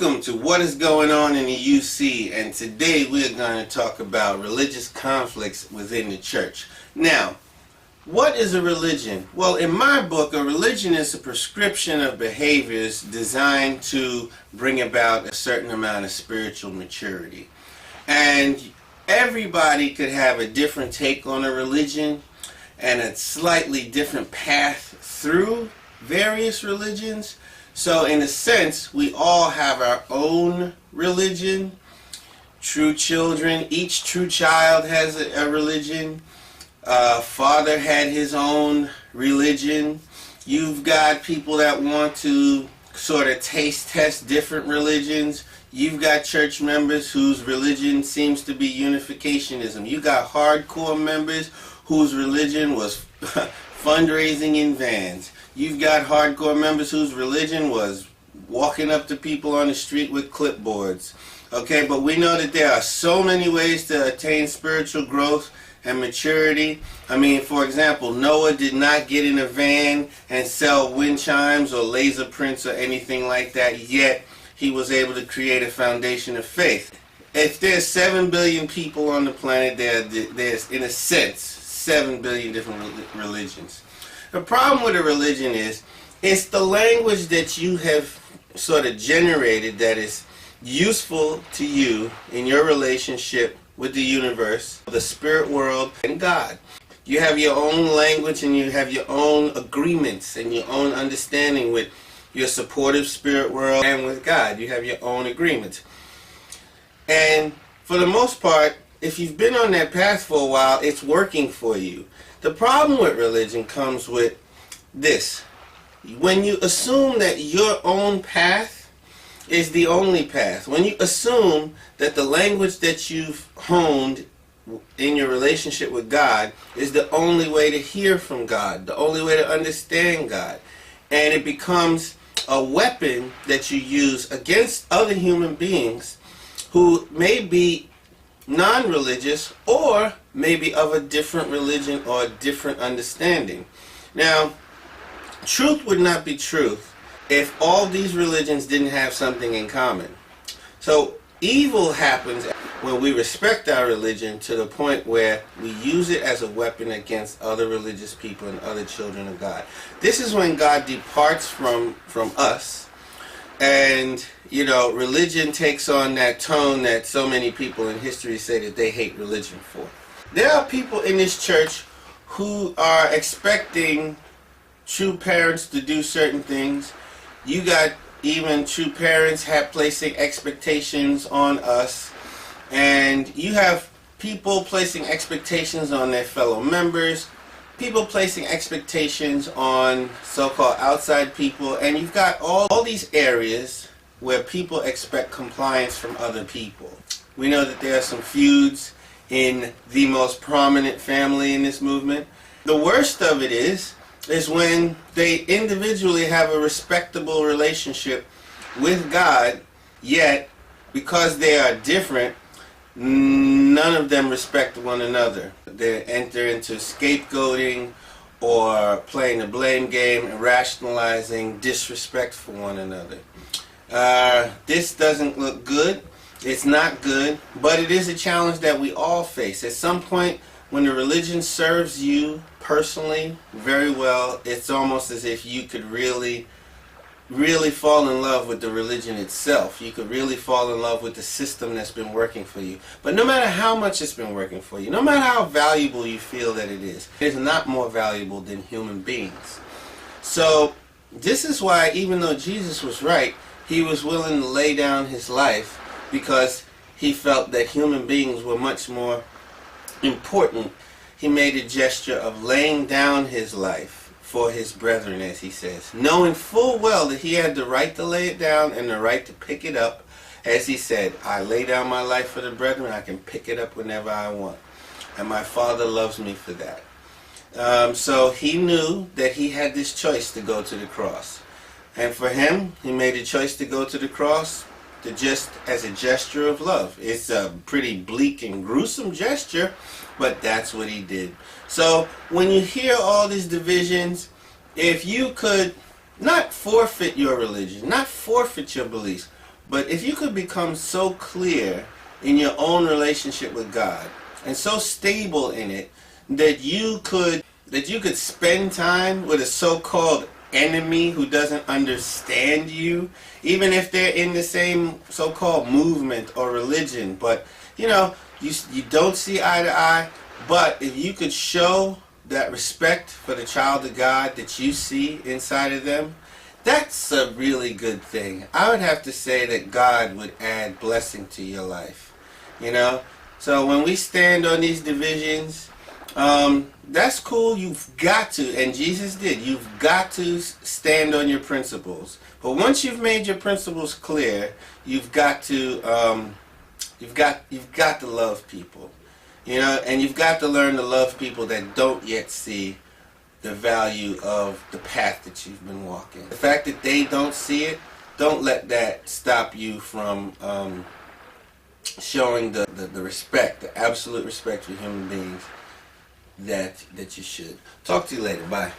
Welcome to What is Going On in the UC, and today we're going to talk about religious conflicts within the church. Now, what is a religion? Well, in my book, a religion is a prescription of behaviors designed to bring about a certain amount of spiritual maturity. And everybody could have a different take on a religion and a slightly different path through various religions. So in a sense, we all have our own religion. True children, each true child has a religion. Father had his own religion. You've got people that want to sort of taste test different religions. You've got church members whose religion seems to be unificationism. You got hardcore members whose religion was fundraising in vans. You've got hardcore members whose religion was walking up to people on the street with clipboards. Okay, but we know that there are so many ways to attain spiritual growth and maturity. I mean, for example, Noah did not get in a van and sell wind chimes or laser prints or anything like that, yet he was able to create a foundation of faith. If there's 7 billion people on the planet, there's in a sense 7 billion different religions. The problem with a religion is it's the language that you have sort of generated that is useful to you in your relationship with the universe, the spirit world, and God. You have your own language and you have your own agreements and your own understanding with your supportive spirit world and with God. You have your own agreements. And for the most part, if you've been on that path for a while, it's working for you. The problem with religion comes with this. When you assume that your own path is the only path, when you assume that the language that you've honed in your relationship with God is the only way to hear from God, the only way to understand God, and it becomes a weapon that you use against other human beings who may be non-religious or maybe of a different religion or a different understanding. Now, truth would not be truth if all these religions didn't have something in common. So evil happens when we respect our religion to the point where we use it as a weapon against other religious people and other children of God. This is when God departs from us, and religion takes on that tone that so many people in history say that they hate religion for. There are people in this church who are expecting true parents to do certain things. You got even true parents placing expectations on us, and you have people placing expectations on their fellow members, people placing expectations on so-called outside people, and you've got all these areas where people expect compliance from other people. We know that there are some feuds in the most prominent family in this movement. The worst of it is when they individually have a respectable relationship with God, yet because they are different, none of them respect one another. They enter into scapegoating or playing the blame game and rationalizing disrespect for one another. This doesn't look good. It's not good, but it is a challenge that we all face. At some point, when the religion serves you personally very well, it's almost as if you could really fall in love with the religion itself. You could really fall in love with the system that's been working for you. But no matter how much it's been working for you, no matter how valuable you feel that it is not more valuable than human beings. So this is why, even though Jesus was right, he was willing to lay down his life, because he felt that human beings were much more important. He made a gesture of laying down his life for his brethren, as he says, knowing full well that he had the right to lay it down and the right to pick it up. As he said, I lay down my life for the brethren, I can pick it up whenever I want. And my Father loves me for that. So he knew that he had this choice to go to the cross. And for him, he made a choice to go to the cross just as a gesture of love. It's a pretty bleak and gruesome gesture, but that's what he did. So when you hear all these divisions, if you could not forfeit your religion, not forfeit your beliefs, But if you could become so clear in your own relationship with God and so stable in it that you could spend time with a so-called enemy who doesn't understand you, even if they're in the same so-called movement or religion, but you don't see eye to eye, but if you could show that respect for the child of God that you see inside of them, that's a really good thing. I would have to say that God would add blessing to your life. So when we stand on these divisions, that's cool. You've got to, and Jesus did. You've got to stand on your principles. But once you've made your principles clear, you've got to love people. And you've got to learn to love people that don't yet see the value of the path that you've been walking. The fact that they don't see it, don't let that stop you from showing the respect, the absolute respect for human beings that you should. Talk to you later. Bye.